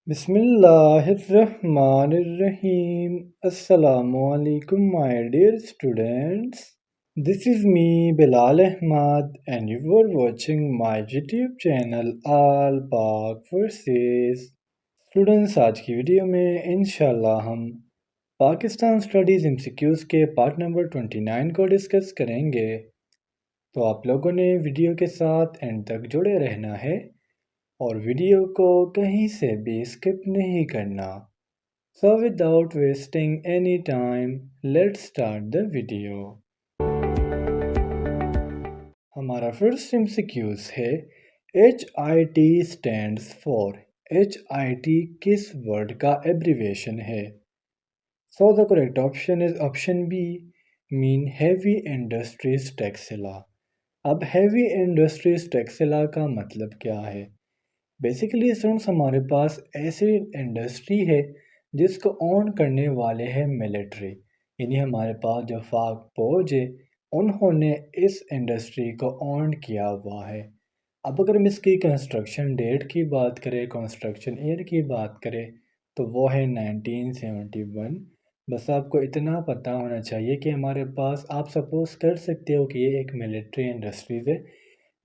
Bismillahirrahmanirrahim. Assalamu alaikum, my dear students. This is me, Bilal Ahmad, and you are watching my YouTube channel All Pak Verses. Students आज की video में इंशाल्लाह हम Pakistan studies MCQs के part number 29 को discuss करेंगे। तो आप लोगों ने वीडियो के साथ एंड तक जुड़े रहना है और वीडियो को कहीं से भी स्किप नहीं करना। So without wasting any time, let's start the video. हमारा फर्स्ट एमसीक्यूज है HIT stands for। HIT किस वर्ड का एब्रीवेशन है? So the correct option is option B, mean heavy industries textile। अब heavy industries textile का मतलब क्या है? बेसिकली स्टूडेंट्स हमारे पास ऐसी इंडस्ट्री है जिसको ऑन करने वाले हैं मिलिट्री, यानी हमारे पास जो पाक फौज है उन्होंने इस इंडस्ट्री को ऑन किया हुआ है। अब अगर हम इसकी कंस्ट्रक्शन डेट की बात करें, कंस्ट्रक्शन ईयर की बात करें, तो वो है 1971। बस आपको इतना पता होना चाहिए कि हमारे पास, आप सपोज़ कर सकते हो कि ये एक मिलिट्री इंडस्ट्रीज़ है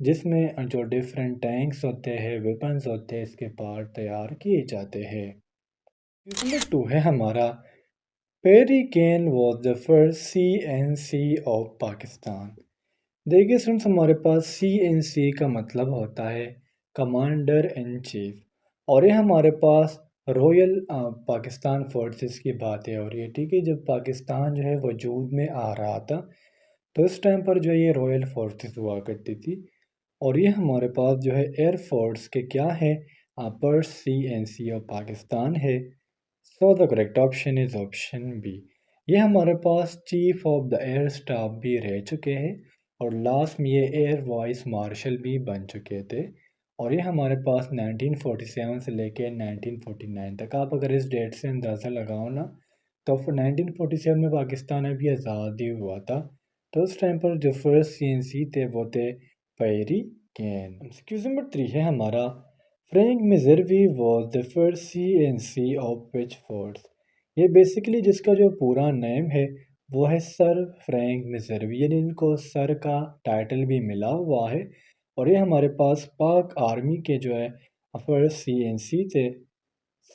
जिसमें जो डिफरेंट टैंक्स होते हैं, वेपन्स होते हैं, इसके पार्ट तैयार किए जाते हैं। नंबर 2 है हमारा पेरी कैन was the first CNC of Pakistan. देखिए फ्रेंड्स, हमारे पास CNC का मतलब होता है कमांडर इन चीफ, और ये हमारे पास रॉयल पाकिस्तान फोर्सेस की बातें हो रही है। ठीक है, जब पाकिस्तान जो है वजूद में आ रहा था तो इस टाइम पर जो ये रॉयल फोर्सेस हुआ करती थी, और ये हमारे पास जो है एयरफोर्स के क्या है, अपर CNC ऑफ पाकिस्तान है। So the correct option is option B. ये हमारे पास chief of the air staff भी रह चुके हैं और लास्ट में ये एयर वाइस मार्शल भी बन चुके थे। और ये हमारे पास 1947 से लेके 1949 तक, आप अगर इस डेट से अंदाज़ा लगाओ ना, तो 1947 में पाकिस्तान अभी आज़ाद ही हुआ था। तो उस टाइम पर जो फर्स्ट CNC थे वो थे पेरी कैन। एक्सक्यूज नंबर 3 है हमारा Frank Messervy was the first CNC of which force. ये बेसिकली जिसका जो पूरा नेम है वो है सर फ्रैंक मेजरवी, यानी इनको सर का टाइटल भी मिला हुआ है। और ये हमारे पास पाक आर्मी के जो है फर्स्ट CNC थे।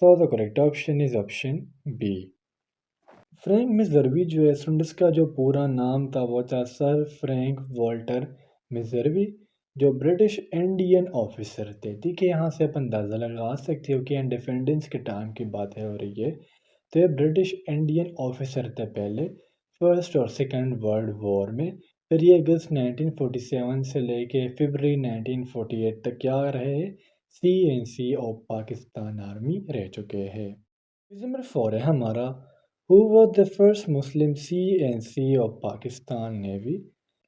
So the correct option is option B. Frank Messervy जो है सुंडस का जो पूरा नाम था वो था सर फ्रैंक वॉल्टर मेजरवी, जो ब्रिटिश इंडियन ऑफिसर थे। ठीक है, यहाँ से आप अंदाज़ा लगा सकते हो कि इंडिपेंडेंस के टाइम की बातें हो रही है। तो ये ब्रिटिश इंडियन ऑफिसर थे पहले फर्स्ट और सेकंड वर्ल्ड वॉर में। फिर ये अगस्त 1947 से लेके फरवरी 1948 तक क्या रहे, CNC ऑफ पाकिस्तान आर्मी रह चुके हैं। नंबर 4 है हमारा who was the first Muslim CNC of Pakistan navy.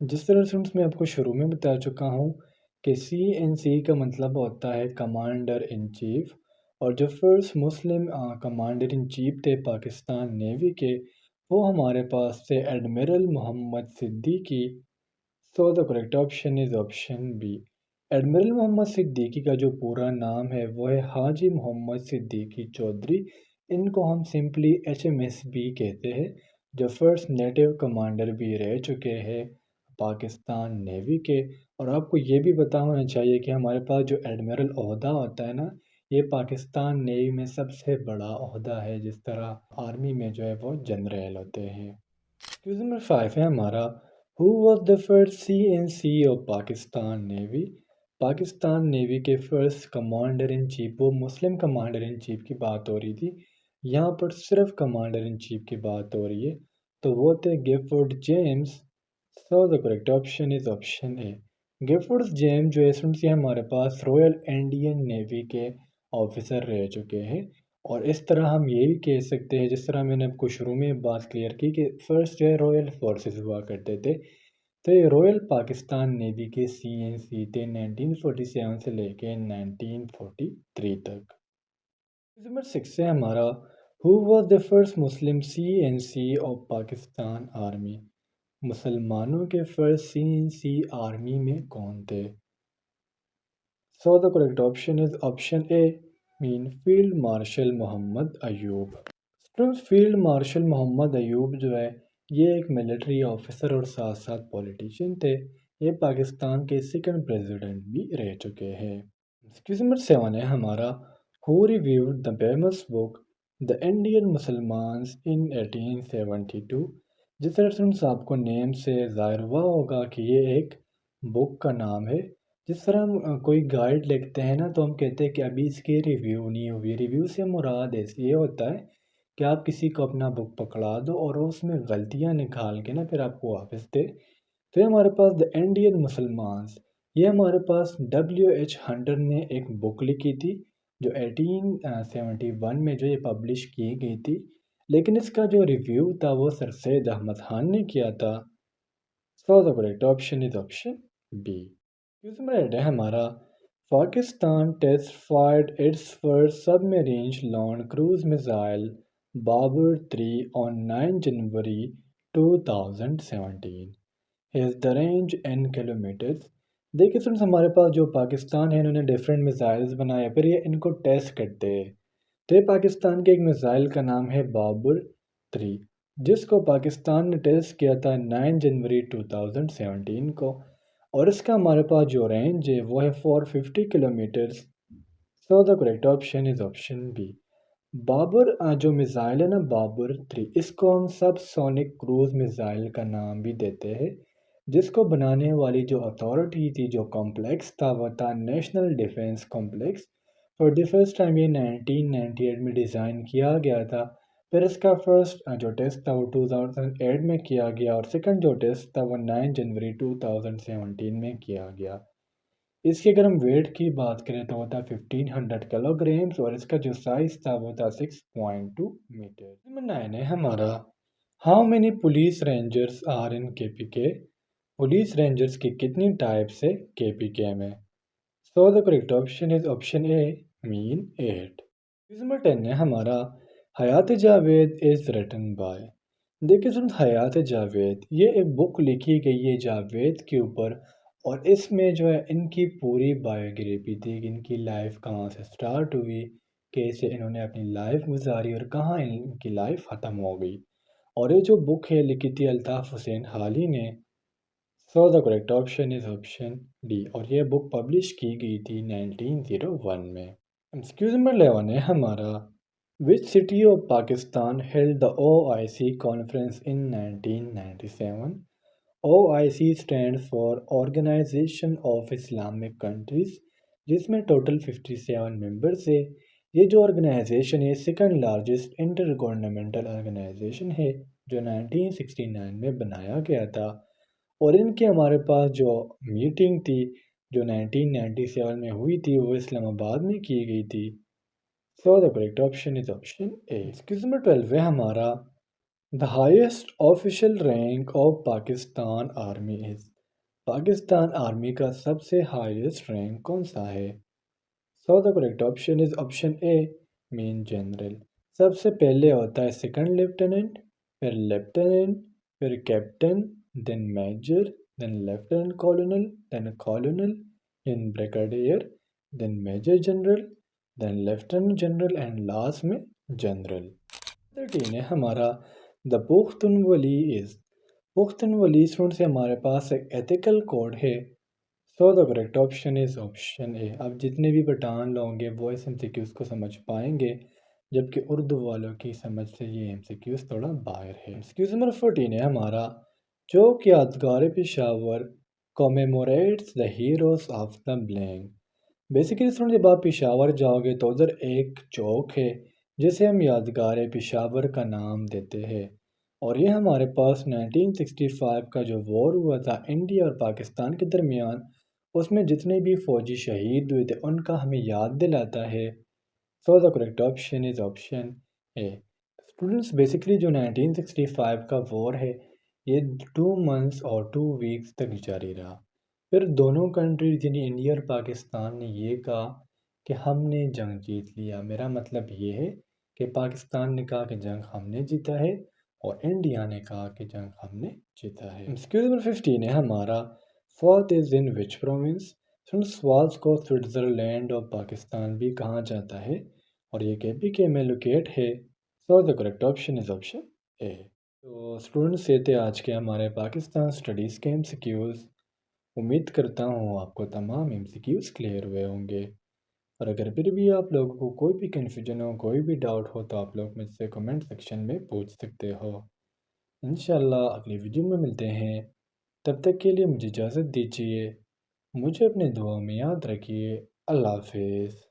जिस तरह से मैं आपको शुरू में बता चुका हूँ कि CNC का मतलब होता है कमांडर इन चीफ, और जो first Muslim commander in chief थे पाकिस्तान नेवी के, वो हमारे पास थे admiral Mohammad Siddiqui. So the correct option is option B. Admiral Mohammad Siddiqui का जो पूरा नाम है वो है हाजी मोहम्मद सिद्दीकी चौधरी। इनको हम सिंपली HMSB कहते हैं, जो फर्स्ट नेटिव कमांडर भी रह चुके हैं पाकिस्तान नेवी के। और आपको ये भी पता होना चाहिए कि हमारे पास जो एडमिरल ओहदा होता है ना, ये पाकिस्तान नेवी में सबसे बड़ा ओहदा है, जिस तरह आर्मी में जो है वो जनरल होते हैं। क्वेश्चन नंबर 5 है हमारा who was the first CNC of Pakistan navy. Pakistan navy के फर्स्ट कमांडर इन चीफ, वो मुस्लिम कमांडर इन चीफ की बात हो रही थी, यहाँ पर सिर्फ कमांडर इन चीफ की बात हो रही है, तो वो थे Gifford James. So the correct option is option A. Gifford James जो है स्टूडेंट्स, ये हमारे पास रॉयल इंडियन नेवी के ऑफिसर रह चुके हैं। और इस तरह हम ये भी कह सकते हैं, जिस तरह मैंने आपको शुरू में बात क्लियर की कि फर्स्ट जो है रॉयल फोर्सेस हुआ करते थे, तो ये रॉयल पाकिस्तान नेवी के CNC थे 1947 से लेके 1943 तक। नंबर 6 है हमारा who was the first Muslim CNC of Pakistan army. मुसलमानों के फर्स्ट CNC आर्मी में कौन थे? So the correct option is option A, mean field marshal Mohammad Ayub. Students, field marshal Mohammad Ayub जो है ये एक मिलिट्री ऑफिसर और साथ साथ पॉलिटिशियन थे। ये पाकिस्तान के सेकंड प्रेसिडेंट भी रह चुके हैं। क्वेश्चन नंबर 7 है हमारा, who reviewed the famous book the Indian Musalmans in 1872। जिस तरह स्टूडेंट्स आपको नेम से ज़ाहिर हुआ होगा कि ये एक बुक का नाम है। जिस तरह हम कोई गाइड लिखते हैं ना तो हम कहते हैं कि अभी इसकी रिव्यू नहीं हुई। रिव्यू से मुराद ऐसे ये होता है कि आप किसी को अपना बुक पकड़ा दो और वो उसमें गलतियाँ निकाल के ना फिर आपको वापस दे। तो ये हमारे पास द इंडियन मुसलमान्स, ये हमारे पास W.H. हंटर ने एक बुक लिखी थी जो 1871 में जो ये पब्लिश की गई थी। लेकिन इसका जो रिव्यू था वो सर सैयद अहमद खान ने किया था। So the correct option is option B. Question number 8 है हमारा, Pakistan test fired its first submarine launch cruise missile Babar 3 on 9 January 2017। Here's the range in kilometers। देखिए फ्रेंड्स, हमारे पास जो पाकिस्तान है इन्होंने डिफरेंट मिसाइल्स बनाए फिर ये इनको टेस्ट करते हैं। तो ये पाकिस्तान के एक मिसाइल का नाम है बाबर 3, जिसको पाकिस्तान ने टेस्ट किया था 9 जनवरी 2017 को। और इसका हमारे पास जो रेंज है वो है 450 kilometres. So the correct option is option B. Babar जो मिसाइल है ना बाबर 3, इसको हम सब सोनिक क्रूज मिसाइल का नाम भी देते हैं। जिसको बनाने वाली जो अथॉरिटी थी, जो कॉम्प्लेक्स था, वो था national defence complex. For the first time ये 1998 में डिज़ाइन किया गया था। फिर इसका फर्स्ट जो टेस्ट था वो 2008 में किया गया और सेकंड जो टेस्ट था वो 9 जनवरी 2017 में किया गया। इसकी अगर हम वेट की बात करें तो वो था 1500 किलोग्राम्स और इसका जो साइज था वो था 6.2 मीटर। नंबर 9 है हमारा, how many police rangers are in KPK। Police rangers की कितनी टाइप्स है KPK में। So the correct option is option A, mean 8। Number 10 है हमारा, Hayat Javed is written by. देखिए सुन, हयात जावेद ये एक बुक लिखी गई है जावेद के ऊपर। और इसमें जो है इनकी पूरी बायोग्राफी थी कि इनकी लाइफ कहाँ से स्टार्ट हुई, कैसे इन्होंने अपनी लाइफ गुजारी और कहाँ इनकी लाइफ ख़त्म हो गई। और ये जो बुक है लिखी थी अल्ताफ़ हुसैन हाली ने। सो the correct option is option D और ये बुक पब्लिश की गई थी 1901 में। एक्सक्यूज नंबर 11 है हमारा, which city of Pakistan held the OIC conference in 1997। OIC stand for organisation of Islamic countries, जिसमें टोटल 57 मेंबर्स है। ये जो ऑर्गेनाइजेशन है second largest intergovernmental organisation है जो 1969 में बनाया गया था। और इनकी हमारे पास जो मीटिंग थी जो 1997 में हुई थी वो इस्लामाबाद में की गई थी। So the correct option is option A. Question number 12 है हमारा, the highest official rank of Pakistan army is. Pakistan army का सबसे हाईएस्ट रैंक कौन सा है। So the correct option is option A, mean general. सबसे पहले होता है सेकंड लेफ्टिनेंट, फिर लेफ्टिनेंट, फिर captain, then major, then lieutenant colonel, then colonel, then brigadier, then major general, then lieutenant general and last में जनरल। 13 है हमारा, the पुख्तनवली is. पुख्तनवली student से हमारे पास एक एथिकल कोड है। So the correct option is option ए। अब जितने भी पठान लोग होंगे वो इस MCQs को समझ पाएंगे, जबकि उर्दू वालों की समझ से ये MCQs थोड़ा बाहर है। एक्सक्यूज नंबर 14 है हमारा, Chowk Yadgar Peshawar commemorates the heroes of the blank. Basically सुन, जब आप पेशावर जाओगे तो उधर एक चौक है जिसे हम यादगार पेशावर का नाम देते हैं। और ये हमारे पास 1965 का जो वॉर हुआ था इंडिया और पाकिस्तान के दरमियान, उसमें जितने भी फौजी शहीद हुए थे उनका हमें याद दिलाता है। So the correct option is option A. Students, basically जो 1965 का वॉर है ये 2 मंथ्स और 2 वीक्स तक जारी रहा। फिर दोनों कंट्रीज यानी इंडिया और पाकिस्तान ने ये कहा कि हमने जंग जीत लिया। मेरा मतलब ये है कि पाकिस्तान ने कहा कि जंग हमने जीता है और इंडिया ने कहा कि जंग हमने जीता है। एक्सक्यूज नंबर 15 है हमारा, fault is in which province. स्वाल्स को स्विट्ज़रलैंड और पाकिस्तान भी कहा जाता है और ये केपीके में लोकेट है। So the correct option is option ए। तो स्टूडेंट्स ये थे आज के हमारे पाकिस्तान स्टडीज़ के एमसीक्यूज़। उम्मीद करता हूँ आपको तमाम एमसीक्यूज़ क्लियर हुए होंगे। और अगर फिर भी आप लोगों को कोई भी कन्फ्यूजन हो, कोई भी डाउट हो, तो आप लोग मुझसे कमेंट सेक्शन में पूछ सकते हो। इंशाल्लाह अगली वीडियो में मिलते हैं। तब तक के लिए मुझे इजाज़त दीजिए। मुझे अपने दुआ में याद रखिए। अल्लाह हाफिज़।